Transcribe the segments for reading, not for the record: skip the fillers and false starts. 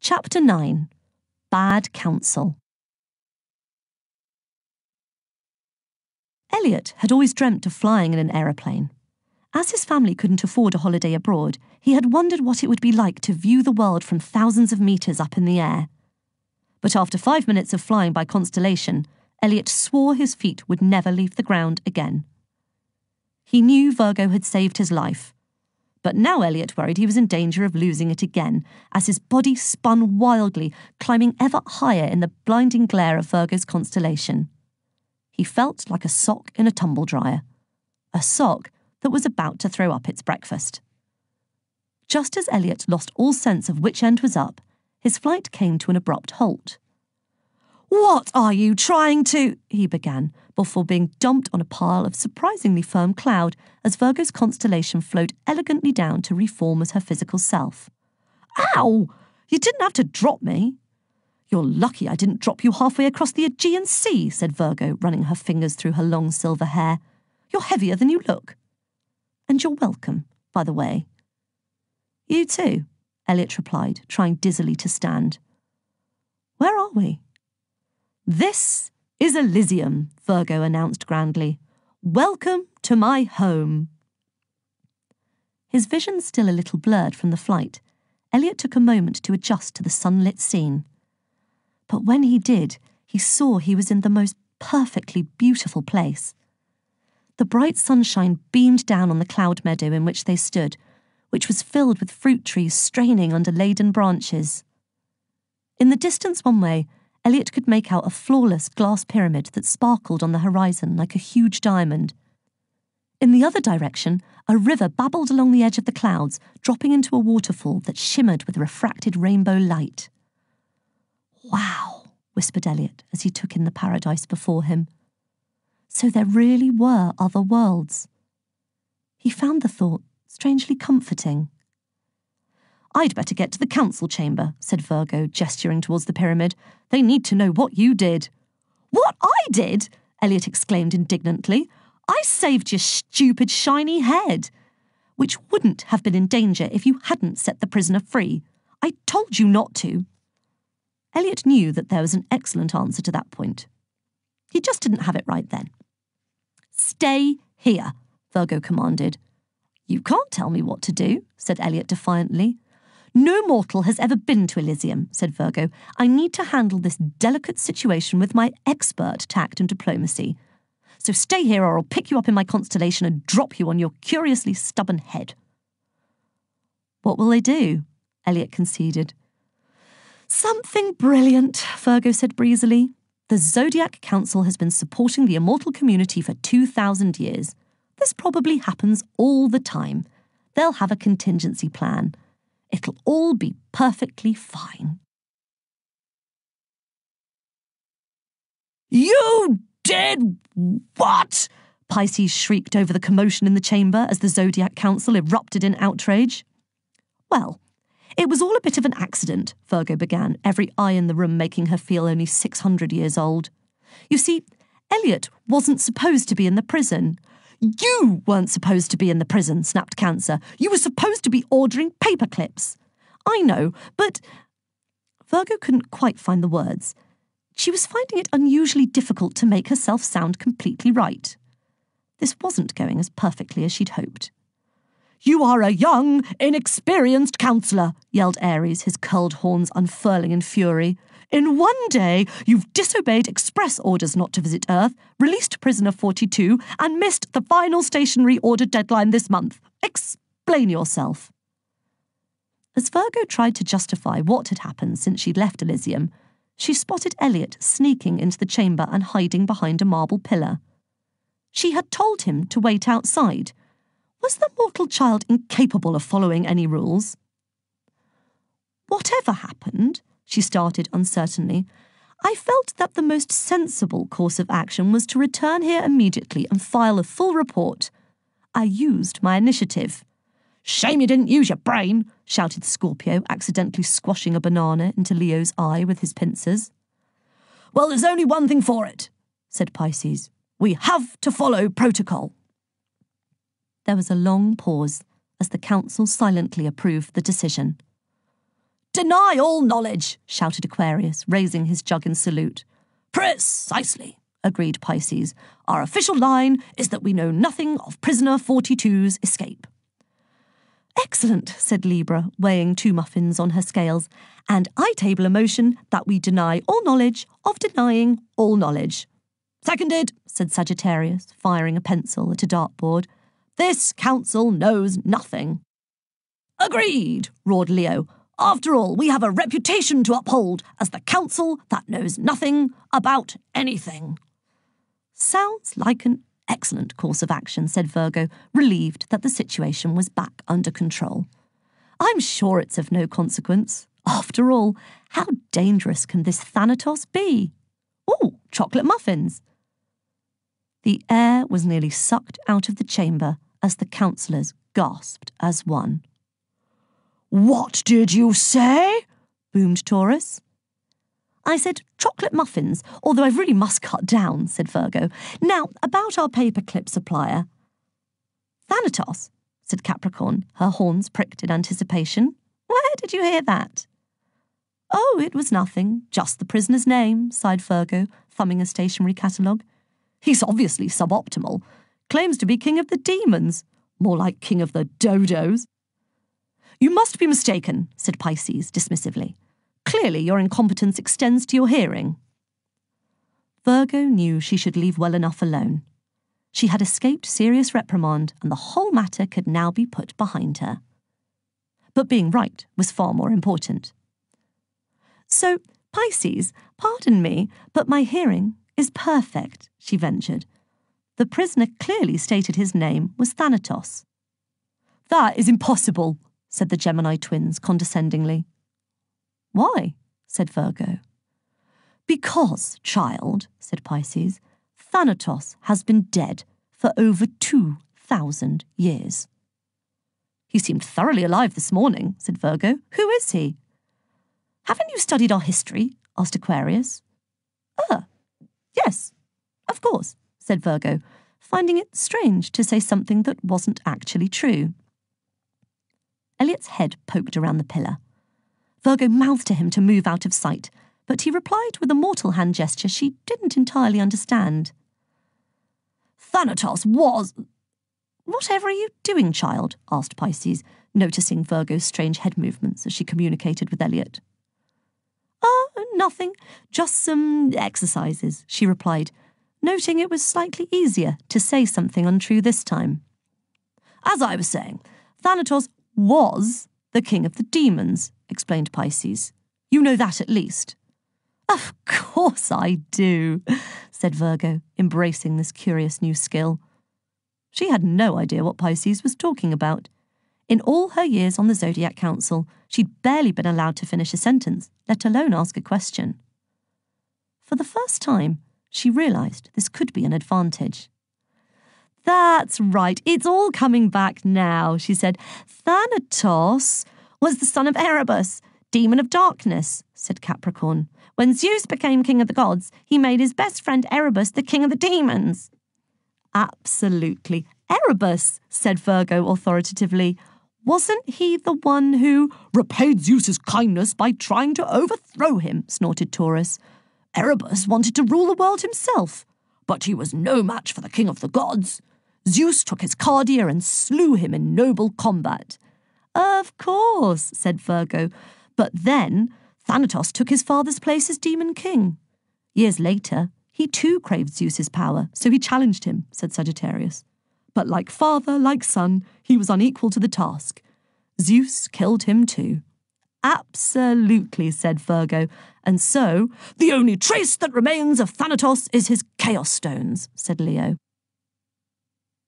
Chapter 9. Bad Counsel. Elliot had always dreamt of flying in an aeroplane. As his family couldn't afford a holiday abroad, he had wondered what it would be like to view the world from thousands of metres up in the air. But after 5 minutes of flying by Constellation, Elliot swore his feet would never leave the ground again. He knew Virgo had saved his life, but now Elliot worried he was in danger of losing it again, as his body spun wildly, climbing ever higher in the blinding glare of Virgo's constellation. He felt like a sock in a tumble dryer, a sock that was about to throw up its breakfast. Just as Elliot lost all sense of which end was up, his flight came to an abrupt halt. "What are you trying to—" he began, before being dumped on a pile of surprisingly firm cloud as Virgo's constellation flowed elegantly down to reform as her physical self. "Ow! You didn't have to drop me." "You're lucky I didn't drop you halfway across the Aegean Sea," said Virgo, running her fingers through her long silver hair. "You're heavier than you look. And you're welcome, by the way." "You too," Elliot replied, trying dizzily to stand. "Where are we?" "This is Elysium," Virgo announced grandly. "Welcome to my home." His vision still a little blurred from the flight, Elliot took a moment to adjust to the sunlit scene. But when he did, he saw he was in the most perfectly beautiful place. The bright sunshine beamed down on the cloud meadow in which they stood, which was filled with fruit trees straining under laden branches. In the distance one way, Elliot could make out a flawless glass pyramid that sparkled on the horizon like a huge diamond. In the other direction, a river babbled along the edge of the clouds, dropping into a waterfall that shimmered with refracted rainbow light. "Wow," whispered Elliot as he took in the paradise before him. So there really were other worlds. He found the thought strangely comforting. "I'd better get to the council chamber," said Virgo, gesturing towards the pyramid. "They need to know what you did." "What I did?" Elliot exclaimed indignantly. "I saved your stupid shiny head, which wouldn't have been in danger if you hadn't set the prisoner free. I told you not to." Elliot knew that there was an excellent answer to that point. He just didn't have it right then. "Stay here," Virgo commanded. "You can't tell me what to do," said Elliot defiantly. "No mortal has ever been to Elysium," said Virgo. "I need to handle this delicate situation with my expert tact and diplomacy. So stay here or I'll pick you up in my constellation and drop you on your curiously stubborn head." "What will they do?" Elliot conceded. "Something brilliant," Virgo said breezily. "The Zodiac Council has been supporting the immortal community for 2,000 years. This probably happens all the time. They'll have a contingency plan. It'll all be perfectly fine." "You did what?" Pisces shrieked over the commotion in the chamber as the Zodiac Council erupted in outrage. "Well, it was all a bit of an accident," Virgo began, every eye in the room making her feel only 600 years old. "You see, Elliot wasn't supposed to be in the prison." "You weren't supposed to be in the prison," snapped Cancer. "You were supposed to be ordering paper clips." "I know, but—" Virgo couldn't quite find the words. She was finding it unusually difficult to make herself sound completely right. This wasn't going as perfectly as she'd hoped. "You are a young, inexperienced counsellor," yelled Ares, his curled horns unfurling in fury. "In one day, you've disobeyed express orders not to visit Earth, released prisoner 42, and missed the final stationary order deadline this month. Explain yourself." As Virgo tried to justify what had happened since she'd left Elysium, she spotted Elliot sneaking into the chamber and hiding behind a marble pillar. She had told him to wait outside. Was the mortal child incapable of following any rules? "Whatever happened," she started uncertainly, "I felt that the most sensible course of action was to return here immediately and file a full report. I used my initiative." "Shame you didn't use your brain," shouted Scorpio, accidentally squashing a banana into Leo's eye with his pincers. "Well, there's only one thing for it," said Pisces. "We have to follow protocol." There was a long pause as the council silently approved the decision. Deny all knowledge, shouted Aquarius, raising his jug in salute. Precisely, agreed Pisces. Our official line is that we know nothing of prisoner 42's escape. Excellent, said Libra, weighing 2 muffins on her scales, and I table a motion that we deny all knowledge of denying all knowledge. Seconded, said Sagittarius, firing a pencil at a dartboard. This council knows nothing. Agreed, roared Leo. After all, we have a reputation to uphold as the council that knows nothing about anything. Sounds like an excellent course of action, said Virgo, relieved that the situation was back under control. I'm sure it's of no consequence. After all, how dangerous can this Thanatos be? Ooh, chocolate muffins. The air was nearly sucked out of the chamber as the councillors gasped as one. What did you say? Boomed Taurus. I said chocolate muffins, although I really must cut down, said Virgo. Now, about our paperclip supplier. Thanatos, said Capricorn, her horns pricked in anticipation. Where did you hear that? Oh, it was nothing, just the prisoner's name, sighed Virgo, thumbing a stationery catalogue. He's obviously suboptimal. Claims to be king of the demons. More like king of the dodos. You must be mistaken, said Pisces dismissively. Clearly your incompetence extends to your hearing. Virgo knew she should leave well enough alone. She had escaped serious reprimand, and the whole matter could now be put behind her. But being right was far more important. So, Pisces, pardon me, but my hearing is perfect, she ventured. The prisoner clearly stated his name was Thanatos. That is impossible, said the Gemini twins condescendingly. Why? Said Virgo. Because, child, said Pisces, Thanatos has been dead for over 2,000 years. He seemed thoroughly alive this morning, said Virgo. Who is he? Haven't you studied our history? Asked Aquarius. Yes, of course, said Virgo, finding it strange to say something that wasn't actually true. Elliot's head poked around the pillar. Virgo mouthed to him to move out of sight, but he replied with a mortal hand gesture she didn't entirely understand. Thanatos was... Whatever are you doing, child? Asked Pisces, noticing Virgo's strange head movements as she communicated with Elliot. Nothing, just some exercises, she replied, noting it was slightly easier to say something untrue this time. As I was saying, Thanatos was the king of the demons, explained Pisces. You know that at least. Of course I do, said Virgo, embracing this curious new skill. She had no idea what Pisces was talking about. In all her years on the Zodiac Council, she'd barely been allowed to finish a sentence, let alone ask a question. For the first time, she realised this could be an advantage. That's right, it's all coming back now, she said. Thanatos was the son of Erebus, demon of darkness, said Capricorn. When Zeus became king of the gods, he made his best friend Erebus the king of the demons. Absolutely. Erebus, said Virgo authoritatively. Wasn't he the one who repaid Zeus's kindness by trying to overthrow him, snorted Taurus. Erebus wanted to rule the world himself, but he was no match for the king of the gods. Zeus took his cardia and slew him in noble combat. Of course, said Virgo, but then Thanatos took his father's place as demon king. Years later, he too craved Zeus's power, so he challenged him, said Sagittarius. But like father, like son, he was unequal to the task. Zeus killed him too. Absolutely, said Virgo. And so, the only trace that remains of Thanatos is his Chaos Stones, said Leo.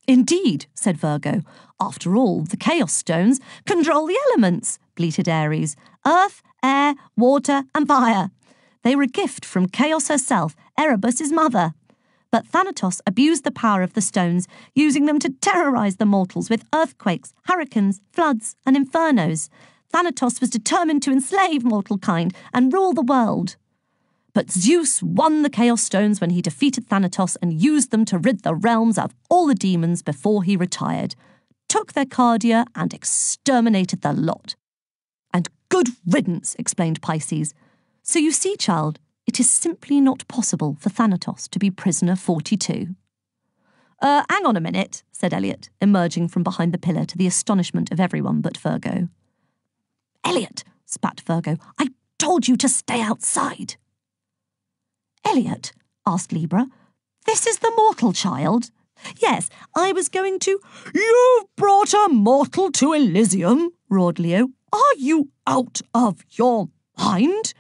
Indeed, said Virgo. After all, the Chaos Stones control the elements, bleated Aries. Earth, air, water, and fire. They were a gift from Chaos herself, Erebus' mother. But Thanatos abused the power of the stones, using them to terrorize the mortals with earthquakes, hurricanes, floods, and infernos. Thanatos was determined to enslave mortal kind and rule the world. But Zeus won the Chaos Stones when he defeated Thanatos and used them to rid the realms of all the demons before he retired, took their cardia and exterminated the lot. And good riddance, explained Pisces. So you see, child, it is simply not possible for Thanatos to be prisoner 42. Hang on a minute, said Elliot, emerging from behind the pillar to the astonishment of everyone but Virgo. Elliot, spat Virgo, I told you to stay outside. Elliot, asked Libra, this is the mortal child. Yes, I was going to... You've brought a mortal to Elysium, roared Leo. Are you out of your mind?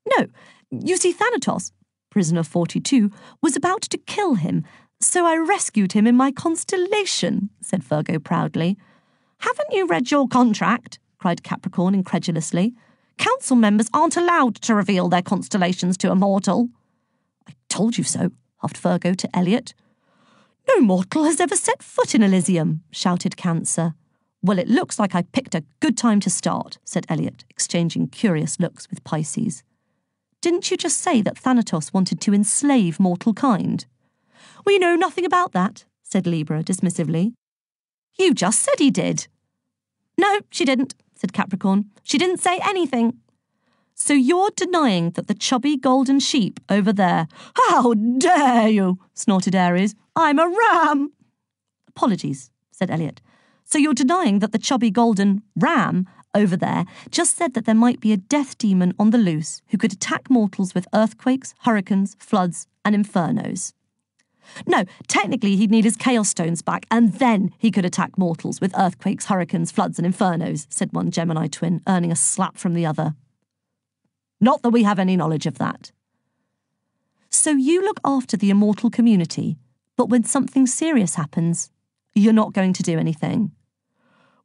No, you see, Thanatos, prisoner 42, was about to kill him, so I rescued him in my constellation, said Virgo proudly. Haven't you read your contract? Cried Capricorn incredulously. Council members aren't allowed to reveal their constellations to a mortal. I told you so, huffed Virgo to Elliot. No mortal has ever set foot in Elysium, shouted Cancer. Well, it looks like I picked a good time to start, said Elliot, exchanging curious looks with Pisces. Didn't you just say that Thanatos wanted to enslave mortal kind? We know nothing about that, said Libra dismissively. You just said he did. No, she didn't, said Capricorn. She didn't say anything. So you're denying that the chubby golden sheep over there... How dare you, snorted Aries. I'm a ram. Apologies, said Elliot. So you're denying that the chubby golden ram over there just said that there might be a death demon on the loose who could attack mortals with earthquakes, hurricanes, floods, and infernos. No, technically he'd need his chaos stones back, and then he could attack mortals with earthquakes, hurricanes, floods, and infernos, said one Gemini twin, earning a slap from the other. Not that we have any knowledge of that. So you look after the immortal community, but when something serious happens, you're not going to do anything.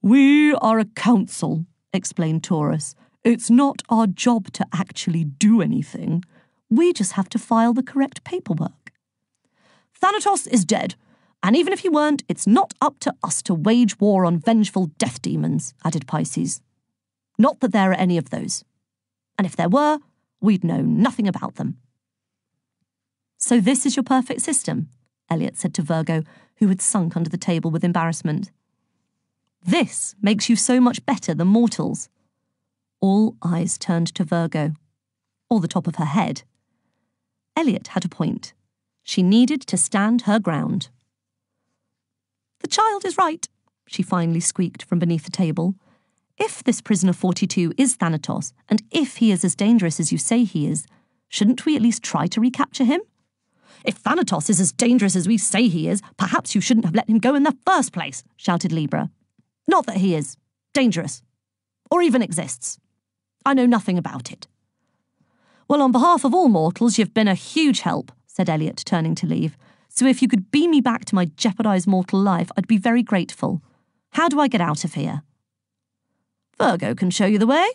We are a council, explained Taurus. It's not our job to actually do anything. We just have to file the correct paperwork. Thanatos is dead, and even if he weren't, it's not up to us to wage war on vengeful death demons, added Pisces. Not that there are any of those. And if there were, we'd know nothing about them. So this is your perfect system, Elliot said to Virgo, who had sunk under the table with embarrassment. This makes you so much better than mortals. All eyes turned to Virgo, or the top of her head. Elliot had a point. She needed to stand her ground. The child is right, she finally squeaked from beneath the table. If this prisoner 42 is Thanatos, and if he is as dangerous as you say he is, shouldn't we at least try to recapture him? If Thanatos is as dangerous as we say he is, perhaps you shouldn't have let him go in the first place, shouted Libra. Not that he is dangerous, or even exists. I know nothing about it. Well, on behalf of all mortals, you've been a huge help, said Elliot, turning to leave. So if you could beam me back to my jeopardised mortal life, I'd be very grateful. How do I get out of here? Virgo can show you the way.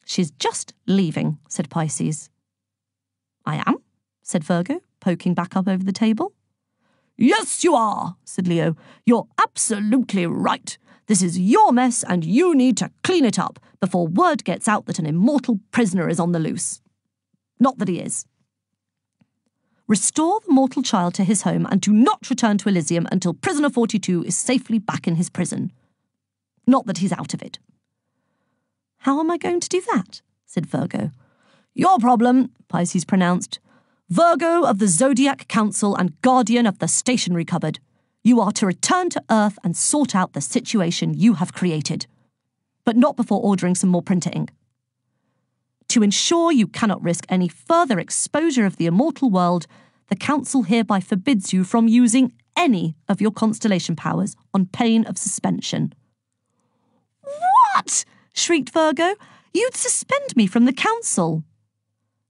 She's just leaving, said Pisces. I am, said Virgo, poking back up over the table. Yes, you are, said Leo. You're absolutely right. This is your mess and you need to clean it up before word gets out that an immortal prisoner is on the loose. Not that he is. Restore the mortal child to his home and do not return to Elysium until prisoner 42 is safely back in his prison. Not that he's out of it. How am I going to do that? Said Virgo. Your problem, Pisces pronounced. Virgo of the Zodiac Council and guardian of the stationery cupboard. You are to return to Earth and sort out the situation you have created. But not before ordering some more printer ink. To ensure you cannot risk any further exposure of the immortal world, the Council hereby forbids you from using any of your constellation powers on pain of suspension. What? Shrieked Virgo. You'd suspend me from the Council.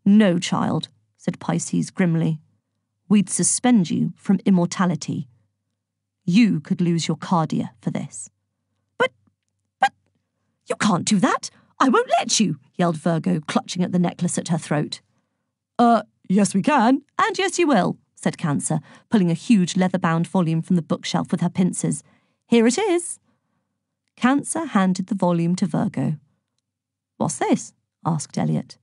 No, child, said Pisces grimly. We'd suspend you from immortality. You could lose your cardia for this. But, you can't do that. I won't let you, yelled Virgo, clutching at the necklace at her throat. Yes we can, and yes you will, said Cancer, pulling a huge leather-bound volume from the bookshelf with her pincers. Here it is. Cancer handed the volume to Virgo. What's this? Asked Elliot.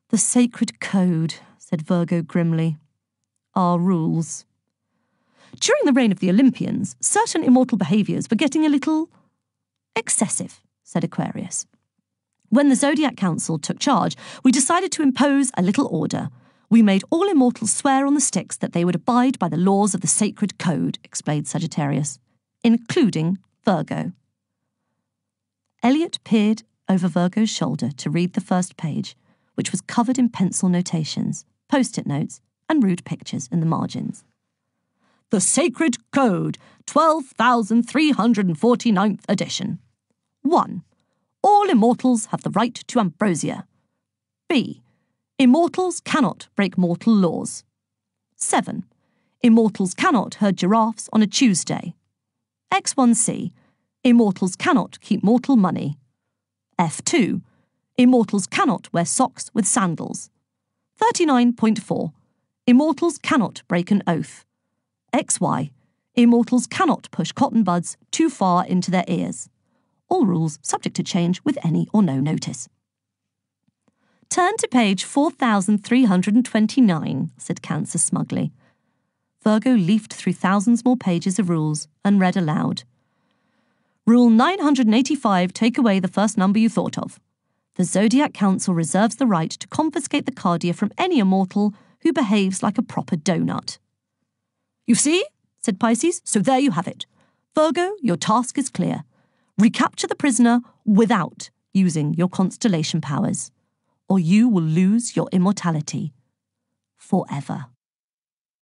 The sacred code, said Virgo grimly. Our rules. During the reign of the Olympians, certain immortal behaviours were getting a little excessive, said Aquarius. When the Zodiac Council took charge, we decided to impose a little order. We made all immortals swear on the sticks that they would abide by the laws of the sacred code, explained Sagittarius, including Virgo. Elliot peered over Virgo's shoulder to read the first page, which was covered in pencil notations, post-it notes, and rude pictures in the margins. The Sacred Code, 12,349th edition. 1. All immortals have the right to ambrosia. B. Immortals cannot break mortal laws. 7. Immortals cannot herd giraffes on a Tuesday. X1C. Immortals cannot keep mortal money. F2. Immortals cannot wear socks with sandals. 39.4. Immortals cannot break an oath. XY. Immortals cannot push cotton buds too far into their ears. All rules subject to change with any or no notice. Turn to page 4,329, said Cancer smugly. Virgo leafed through thousands more pages of rules and read aloud. Rule 985, take away the first number you thought of. The Zodiac Council reserves the right to confiscate the cardia from any immortal who behaves like a proper donut. You see, said Pisces, so there you have it. Virgo, your task is clear. Recapture the prisoner without using your constellation powers, or you will lose your immortality forever.